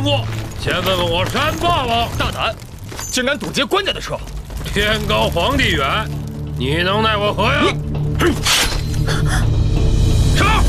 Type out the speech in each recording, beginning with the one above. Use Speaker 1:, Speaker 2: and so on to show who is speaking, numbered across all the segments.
Speaker 1: 见过，先问问我山大王。
Speaker 2: 大胆，竟敢堵截官家的车！
Speaker 1: 天高皇帝远，你能奈我何呀？上！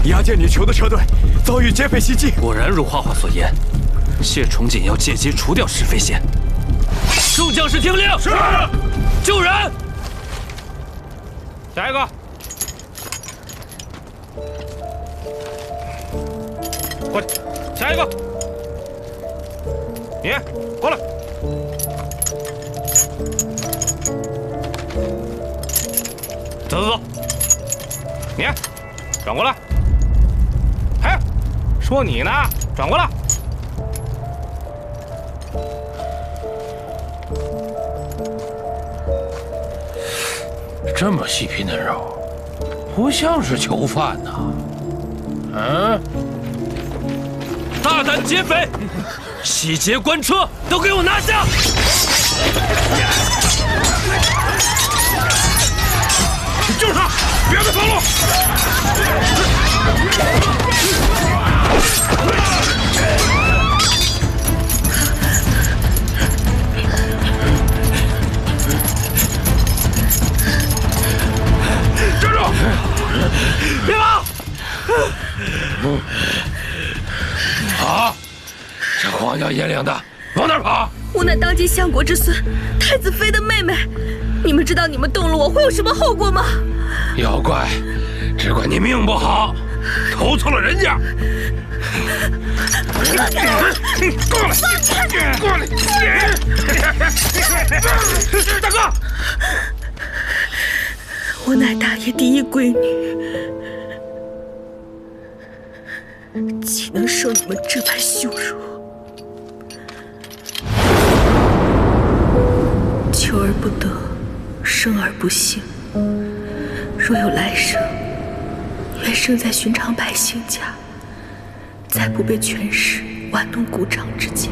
Speaker 2: 押解女囚的车队遭遇劫匪袭击，
Speaker 3: 果然如花花所言，谢崇锦要借机除掉石飞仙。众将士听令，
Speaker 1: 是。
Speaker 3: 救人。
Speaker 1: 下一个。过去，下一个。你过来。走。你转过来。哎，说你呢，转过来。这么细皮嫩肉，不像是囚犯呐。嗯，
Speaker 3: 大胆劫匪，洗劫官车，都给我拿下！
Speaker 1: 就是他，别给跑路！站住！
Speaker 3: 别跑！
Speaker 1: 跑！这荒郊野岭的，往哪儿跑？
Speaker 4: 我乃当今相国之孙，太子妃的妹妹。你们知道你们动了我会有什么后果吗？
Speaker 1: 妖怪，只怪你命不好，投错了人家。过来，过来！大哥，
Speaker 4: 我乃大爷第一闺女，岂能受你们这般羞辱？求而不得，生而不幸。若有来生，愿生在寻常百姓家，再不被权势玩弄鼓掌之间。